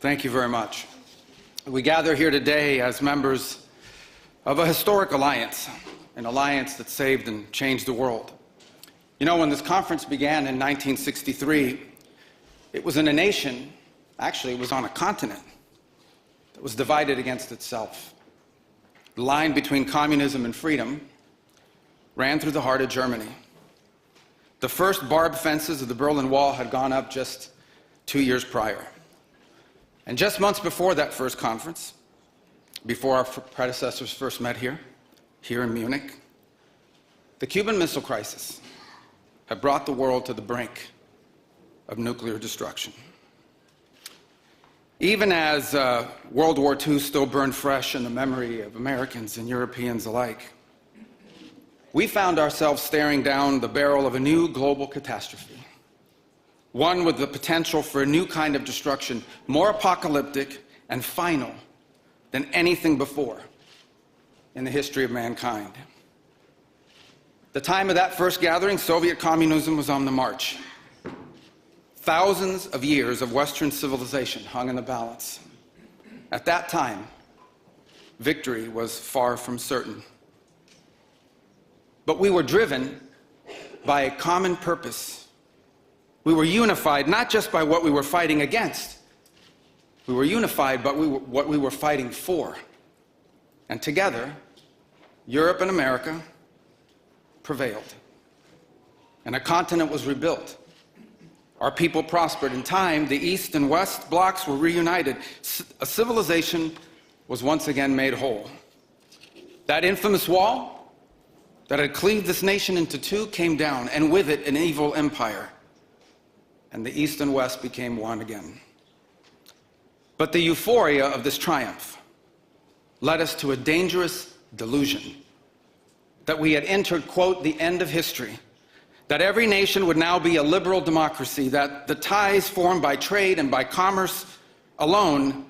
Thank you very much. We gather here today as members of a historic alliance, an alliance that saved and changed the world. You know, when this conference began in 1963, it was in a nation, actually it was on a continent, that was divided against itself. The line between communism and freedom ran through the heart of Germany. The first barbed fences of the Berlin Wall had gone up just 2 years prior. And just months before that first conference, before our predecessors first met here in Munich, the Cuban Missile Crisis had brought the world to the brink of nuclear destruction. Even as World War II still burned fresh in the memory of Americans and Europeans alike, we found ourselves staring down the barrel of a new global catastrophe. One with the potential for a new kind of destruction, more apocalyptic and final than anything before in the history of mankind. The time of that first gathering, Soviet communism was on the march. Thousands of years of Western civilization hung in the balance. At that time, victory was far from certain. But we were driven by a common purpose. We were unified not just by what we were fighting against. We were unified by what we were fighting for. And together, Europe and America prevailed. And a continent was rebuilt. Our people prospered. In time, the East and West blocks were reunited. A civilization was once again made whole. That infamous wall that had cleaved this nation into two came down, and with it, an evil empire. And the East and West became one again. But the euphoria of this triumph led us to a dangerous delusion that we had entered, quote, the end of history, that every nation would now be a liberal democracy, that the ties formed by trade and by commerce alone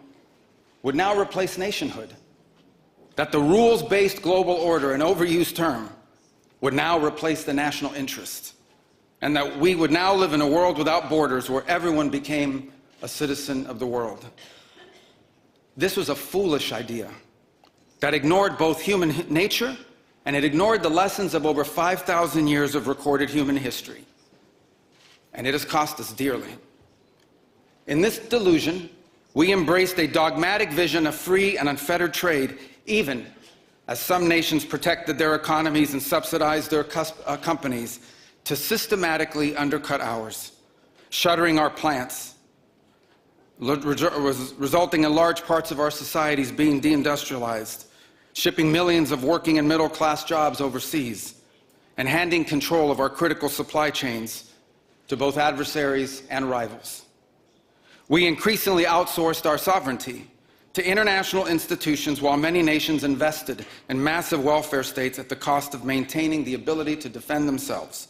would now replace nationhood, that the rules-based global order, an overused term, would now replace the national interest, and that we would now live in a world without borders where everyone became a citizen of the world. This was a foolish idea that ignored both human nature and it ignored the lessons of over 5,000 years of recorded human history. And it has cost us dearly. In this delusion, we embraced a dogmatic vision of free and unfettered trade, even as some nations protected their economies and subsidized their companies to systematically undercut ours, shuttering our plants, resulting in large parts of our societies being deindustrialized, shipping millions of working and middle-class jobs overseas, and handing control of our critical supply chains to both adversaries and rivals. We increasingly outsourced our sovereignty to international institutions while many nations invested in massive welfare states at the cost of maintaining the ability to defend themselves.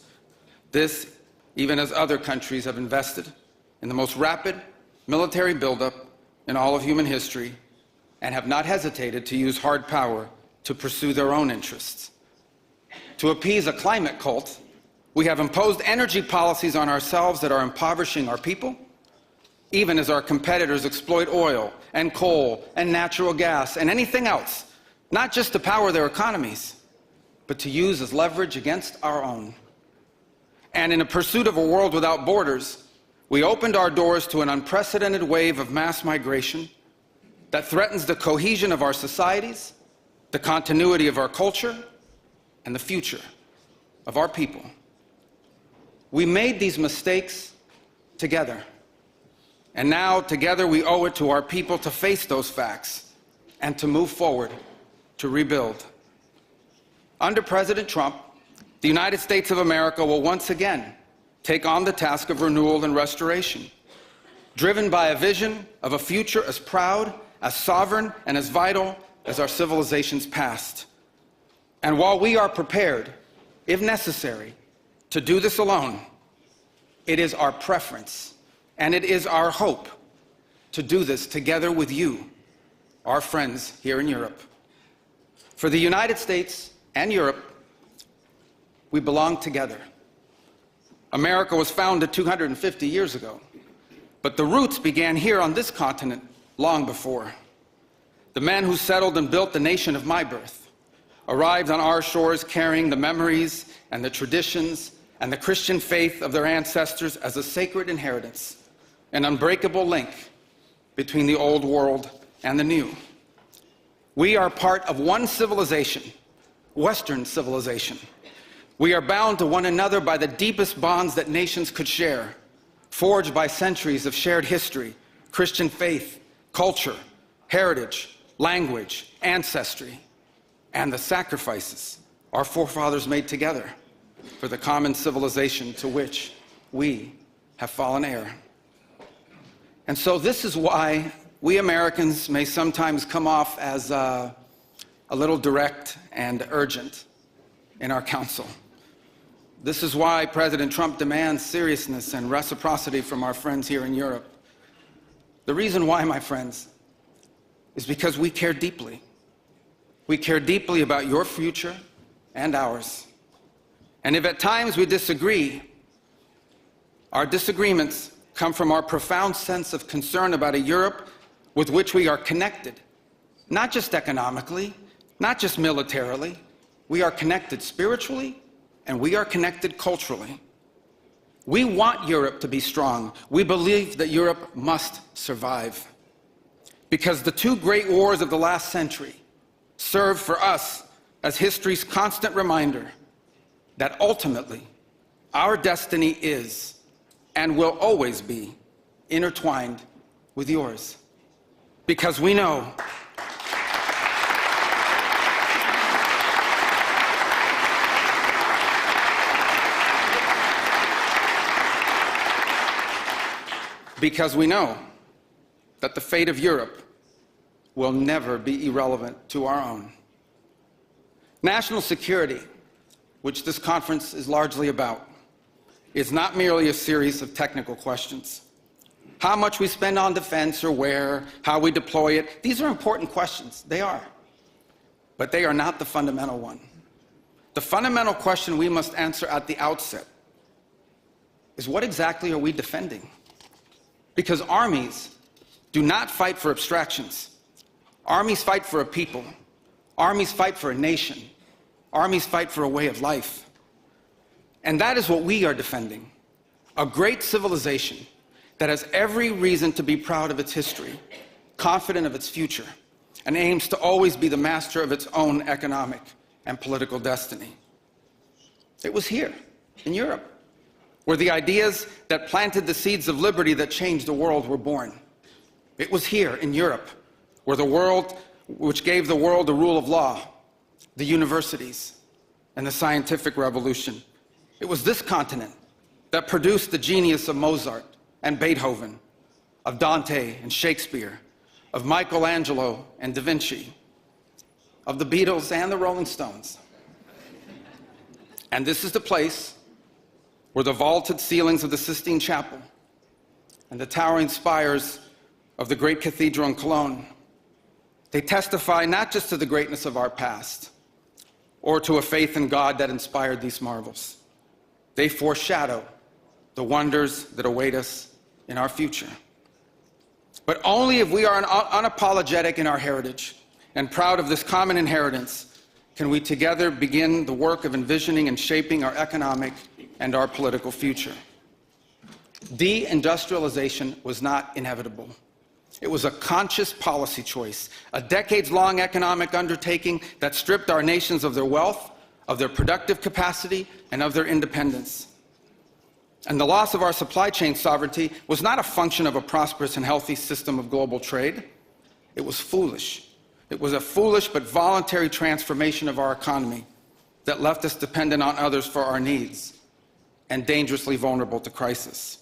This, even as other countries have invested in the most rapid military buildup in all of human history and have not hesitated to use hard power to pursue their own interests. To appease a climate cult, we have imposed energy policies on ourselves that are impoverishing our people, even as our competitors exploit oil and coal and natural gas and anything else, not just to power their economies, but to use as leverage against our own. And in a pursuit of a world without borders, we opened our doors to an unprecedented wave of mass migration that threatens the cohesion of our societies, the continuity of our culture, and the future of our people. We made these mistakes together. And now, together, we owe it to our people to face those facts and to move forward, to rebuild. Under President Trump, the United States of America will once again take on the task of renewal and restoration, driven by a vision of a future as proud, as sovereign, and as vital as our civilization's past. And while we are prepared, if necessary, to do this alone, it is our preference and it is our hope to do this together with you, our friends here in Europe. For the United States and Europe, we belong together. America was founded 250 years ago But the roots began here on this continent long before. The men who settled and built the nation of my birth arrived on our shores carrying the memories and the traditions and the Christian faith of their ancestors as a sacred inheritance, an unbreakable link between the old world and the new. We are part of one civilization, Western civilization. We are bound to one another by the deepest bonds that nations could share, forged by centuries of shared history, Christian faith, culture, heritage, language, ancestry, and the sacrifices our forefathers made together for the common civilization to which we have fallen heir. And so this is why we Americans may sometimes come off as a little direct and urgent in our counsel. This is why President Trump demands seriousness and reciprocity from our friends here in Europe. The reason why, my friends, is because we care deeply. We care deeply about your future and ours. And if at times we disagree, our disagreements come from our profound sense of concern about a Europe with which we are connected, not just economically, not just militarily. We are connected spiritually, and we are connected culturally. We want Europe to be strong. We believe that Europe must survive. Because the two great wars of the last century serve for us as history's constant reminder that ultimately our destiny is and will always be intertwined with yours. Because we know that the fate of Europe will never be irrelevant to our own. National security, which this conference is largely about, is not merely a series of technical questions. How much we spend on defense or where, how we deploy it, these are important questions. They are. But they are not the fundamental one. The fundamental question we must answer at the outset is, what exactly are we defending? Because armies do not fight for abstractions. Armies fight for a people. Armies fight for a nation. Armies fight for a way of life. And that is what we are defending. A great civilization that has every reason to be proud of its history, confident of its future, and aims to always be the master of its own economic and political destiny. It was here, in Europe, where the ideas that planted the seeds of liberty that changed the world were born. It was here, in Europe, which gave the world the rule of law, the universities, and the scientific revolution. It was this continent that produced the genius of Mozart and Beethoven, of Dante and Shakespeare, of Michelangelo and Da Vinci, of the Beatles and the Rolling Stones. And this is the place where the vaulted ceilings of the Sistine Chapel and the towering spires of the great cathedral in Cologne, they testify not just to the greatness of our past or to a faith in God that inspired these marvels. They foreshadow the wonders that await us in our future. But only if we are unapologetic in our heritage and proud of this common inheritance can we together begin the work of envisioning and shaping our economic and our political future. Deindustrialization was not inevitable. It was a conscious policy choice, a decades-long economic undertaking that stripped our nations of their wealth, of their productive capacity, and of their independence. And the loss of our supply chain sovereignty was not a function of a prosperous and healthy system of global trade. It was foolish. It was a foolish but voluntary transformation of our economy that left us dependent on others for our needs and dangerously vulnerable to crisis.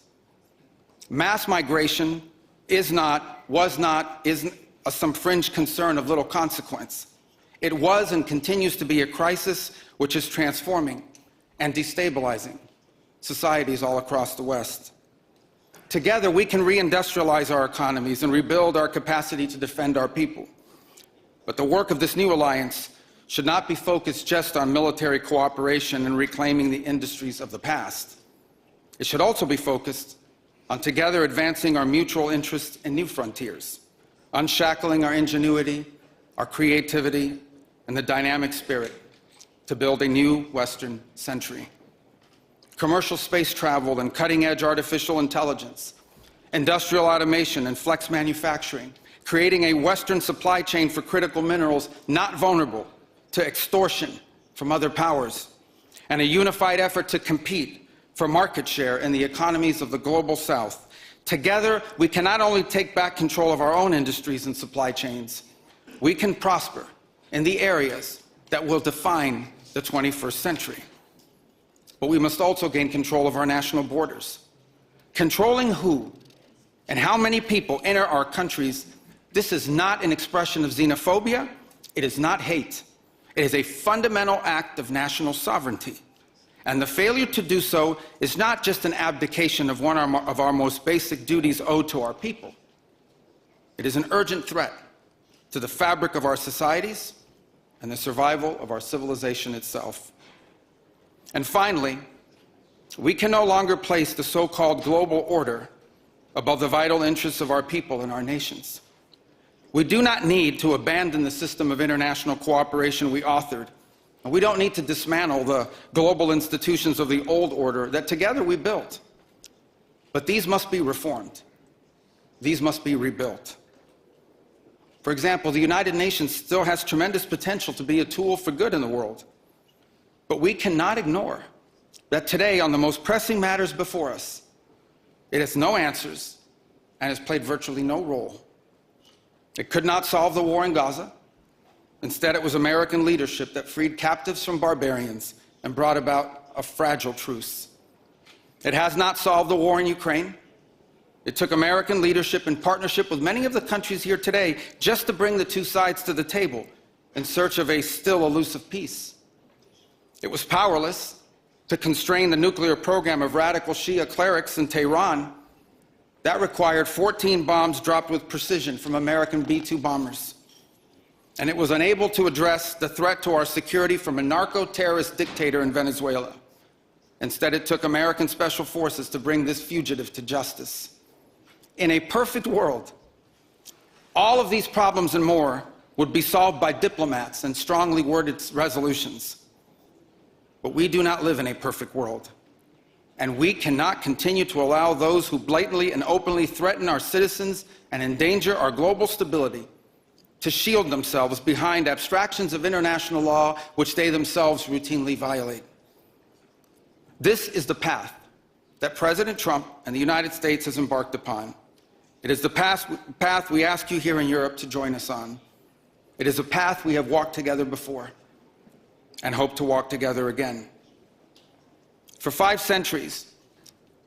Mass migration isn't some fringe concern of little consequence. It was and continues to be a crisis which is transforming and destabilizing societies all across the West. Together, we can reindustrialize our economies and rebuild our capacity to defend our people. But the work of this new alliance should not be focused just on military cooperation and reclaiming the industries of the past. It should also be focused on together advancing our mutual interests in new frontiers, unshackling our ingenuity, our creativity, and the dynamic spirit to build a new Western century. Commercial space travel and cutting-edge artificial intelligence, industrial automation and flex manufacturing, creating a Western supply chain for critical minerals not vulnerable to extortion from other powers, and a unified effort to compete for market share in the economies of the global South. Together, we can not only take back control of our own industries and supply chains, we can prosper in the areas that will define the 21st century. But we must also gain control of our national borders. Controlling who and how many people enter our countries, this is not an expression of xenophobia, it is not hate. It is a fundamental act of national sovereignty. And the failure to do so is not just an abdication of one of our most basic duties owed to our people. It is an urgent threat to the fabric of our societies and the survival of our civilization itself. And finally, we can no longer place the so-called global order above the vital interests of our people and our nations. We do not need to abandon the system of international cooperation we authored, and we don't need to dismantle the global institutions of the old order that together we built. But these must be reformed. These must be rebuilt. For example, the United Nations still has tremendous potential to be a tool for good in the world. But we cannot ignore that today, on the most pressing matters before us, it has no answers and has played virtually no role. It could not solve the war in Gaza. Instead, it was American leadership that freed captives from barbarians and brought about a fragile truce. It has not solved the war in Ukraine. It took American leadership in partnership with many of the countries here today just to bring the two sides to the table in search of a still elusive peace. It was powerless to constrain the nuclear program of radical Shia clerics in Tehran. That required 14 bombs dropped with precision from American B-2 bombers. And it was unable to address the threat to our security from a narco-terrorist dictator in Venezuela. Instead, it took American special forces to bring this fugitive to justice. In a perfect world, all of these problems and more would be solved by diplomats and strongly worded resolutions. But we do not live in a perfect world, and we cannot continue to allow those who blatantly and openly threaten our citizens and endanger our global stability to shield themselves behind abstractions of international law which they themselves routinely violate. This is the path that President Trump and the United States has embarked upon. It is the path we ask you here in Europe to join us on. It is a path we have walked together before and hope to walk together again. For 5 centuries,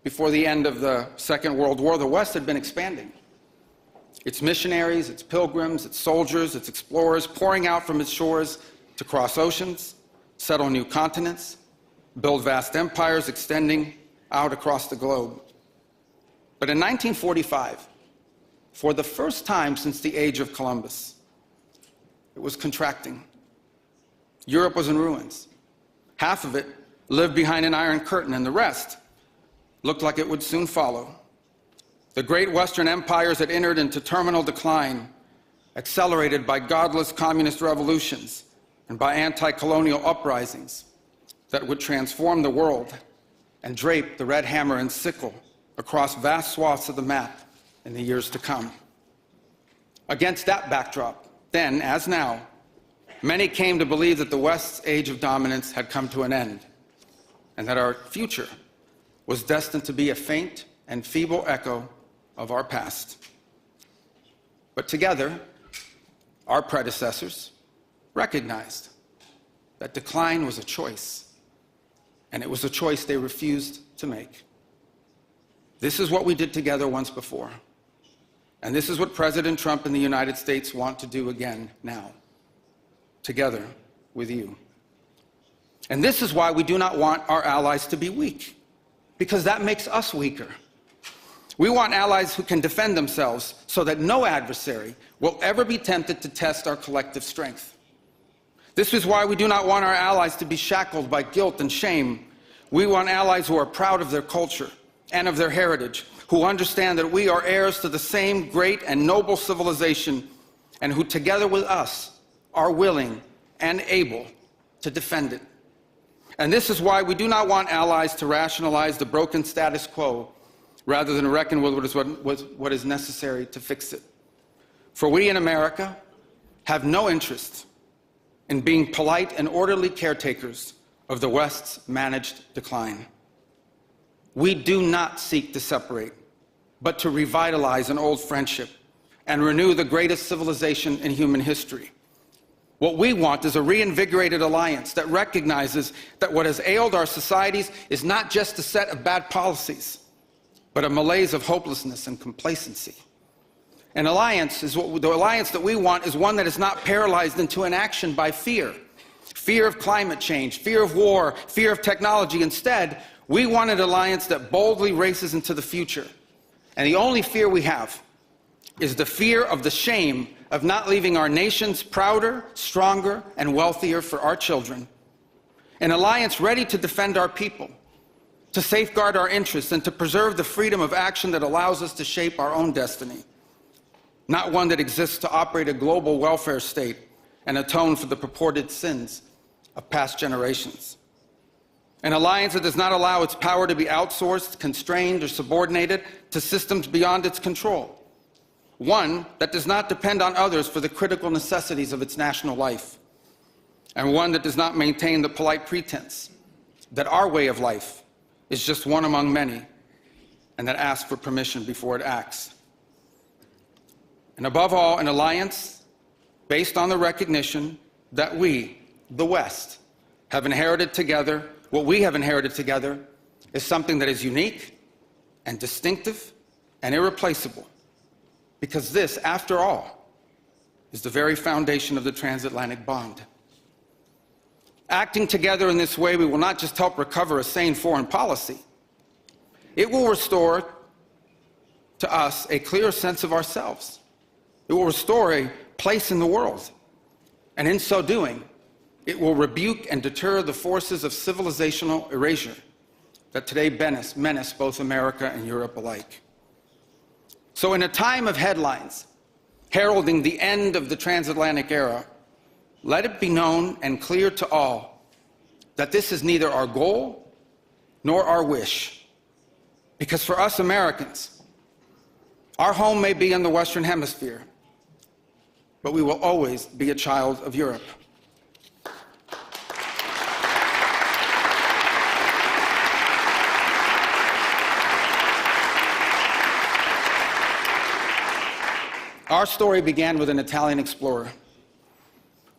before the end of the Second World War, the West had been expanding. Its missionaries, its pilgrims, its soldiers, its explorers pouring out from its shores to cross oceans, settle new continents, build vast empires extending out across the globe. But in 1945, for the first time since the age of Columbus, it was contracting. Europe was in ruins. Half of it lived behind an iron curtain, and the rest looked like it would soon follow. The great Western empires had entered into terminal decline, accelerated by godless communist revolutions and by anti-colonial uprisings that would transform the world and drape the red hammer and sickle across vast swaths of the map in the years to come. Against that backdrop, then, as now, many came to believe that the West's age of dominance had come to an end, and that our future was destined to be a faint and feeble echo of our past. But together, our predecessors recognized that decline was a choice, and it was a choice they refused to make. This is what we did together once before, and this is what President Trump and the United States want to do again now, together with you. And this is why we do not want our allies to be weak, because that makes us weaker. We want allies who can defend themselves so that no adversary will ever be tempted to test our collective strength. This is why we do not want our allies to be shackled by guilt and shame. We want allies who are proud of their culture and of their heritage, who understand that we are heirs to the same great and noble civilization, and who together with us are willing and able to defend it. And this is why we do not want allies to rationalize the broken status quo rather than reckon with what is necessary to fix it. For we in America have no interest in being polite and orderly caretakers of the West's managed decline. We do not seek to separate, but to revitalize an old friendship and renew the greatest civilization in human history. What we want is a reinvigorated alliance that recognizes that what has ailed our societies is not just a set of bad policies, but a malaise of hopelessness and complacency. The alliance that we want is one that is not paralyzed into inaction by fear. Fear of climate change, fear of war, fear of technology. Instead, we want an alliance that boldly races into the future. And the only fear we have is the fear of the shame of not leaving our nations prouder, stronger, and wealthier for our children. An alliance ready to defend our people, to safeguard our interests, and to preserve the freedom of action that allows us to shape our own destiny. Not one that exists to operate a global welfare state and atone for the purported sins of past generations. An alliance that does not allow its power to be outsourced, constrained, or subordinated to systems beyond its control. One that does not depend on others for the critical necessities of its national life. And one that does not maintain the polite pretense that our way of life is just one among many, and that asks for permission before it acts. And above all, an alliance based on the recognition that we, the West, have inherited together. What we have inherited together is something that is unique and distinctive and irreplaceable, because this, after all, is the very foundation of the transatlantic bond. Acting together in this way, we will not just help recover a sane foreign policy, it will restore to us a clearer sense of ourselves. It will restore a place in the world. And in so doing, it will rebuke and deter the forces of civilizational erasure that today menace both America and Europe alike. So in a time of headlines heralding the end of the transatlantic era, let it be known and clear to all that this is neither our goal nor our wish. Because for us Americans, our home may be in the Western Hemisphere, but we will always be a child of Europe. Our story began with an Italian explorer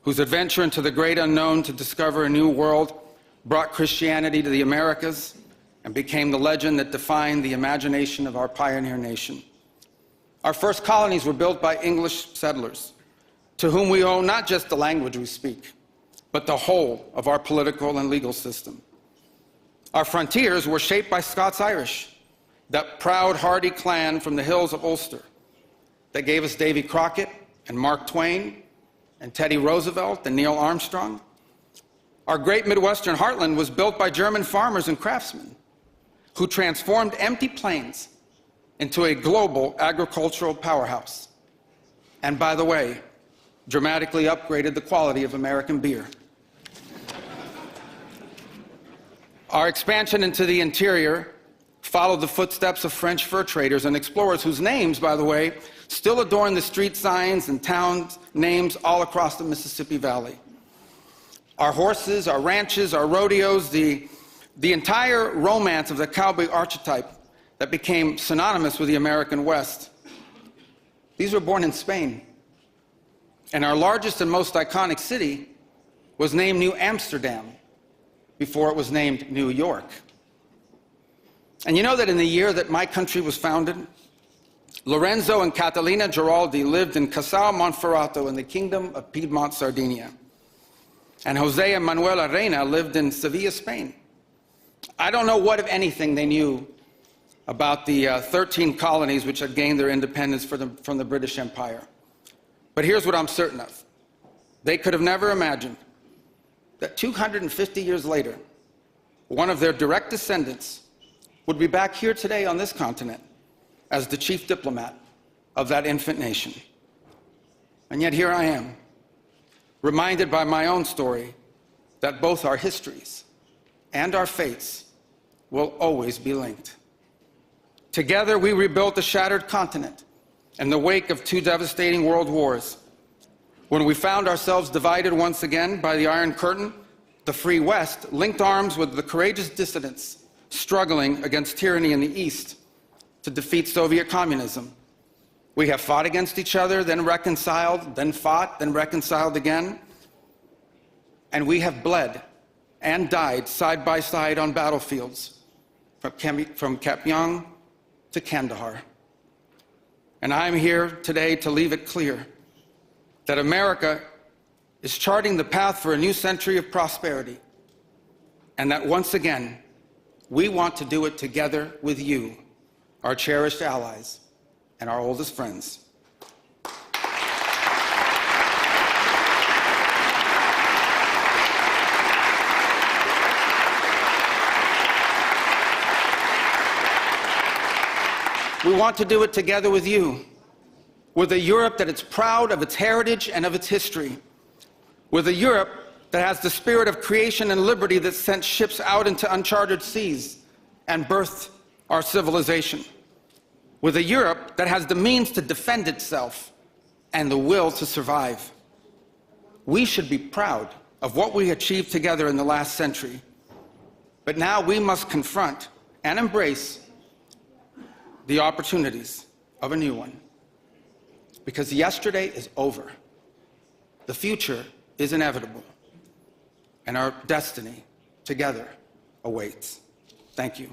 whose adventure into the great unknown to discover a new world brought Christianity to the Americas and became the legend that defined the imagination of our pioneer nation. Our first colonies were built by English settlers, to whom we owe not just the language we speak, but the whole of our political and legal system. Our frontiers were shaped by Scots-Irish, that proud, hardy clan from the hills of Ulster, that gave us Davy Crockett and Mark Twain and Teddy Roosevelt and Neil Armstrong. Our great Midwestern heartland was built by German farmers and craftsmen who transformed empty plains into a global agricultural powerhouse. And by the way, dramatically upgraded the quality of American beer. Our expansion into the interior followed the footsteps of French fur traders and explorers whose names, by the way, still adorn the street signs and town names all across the Mississippi Valley. Our horses, our ranches, our rodeos, the entire romance of the cowboy archetype that became synonymous with the American West. These were born in Spain. And our largest and most iconic city was named New Amsterdam before it was named New York. And you know that in the year that my country was founded, Lorenzo and Catalina Giraldi lived in Casal Monferrato in the Kingdom of Piedmont, Sardinia. And Jose and Manuel Arena lived in Sevilla, Spain. I don't know what, if anything, they knew about the 13 colonies which had gained their independence from the British Empire. But here's what I'm certain of. They could have never imagined that 250 years later, one of their direct descendants would be back here today on this continent, as the chief diplomat of that infant nation. And yet here I am, reminded by my own story that both our histories and our fates will always be linked. Together, we rebuilt a shattered continent in the wake of 2 devastating world wars. When we found ourselves divided once again by the Iron Curtain, the Free West linked arms with the courageous dissidents struggling against tyranny in the East to defeat Soviet communism. We have fought against each other, then reconciled, then fought, then reconciled again. And we have bled and died side by side on battlefields, from Kapyong to Kandahar. And I'm here today to leave it clear that America is charting the path for a new century of prosperity, and that once again, we want to do it together with you, our cherished allies and our oldest friends. We want to do it together with you, with a Europe that is proud of its heritage and of its history, with a Europe that has the spirit of creation and liberty that sent ships out into uncharted seas and birthed our civilization, with a Europe that has the means to defend itself and the will to survive. We should be proud of what we achieved together in the last century, but now we must confront and embrace the opportunities of a new one. Because yesterday is over. The future is inevitable. And our destiny together awaits. Thank you.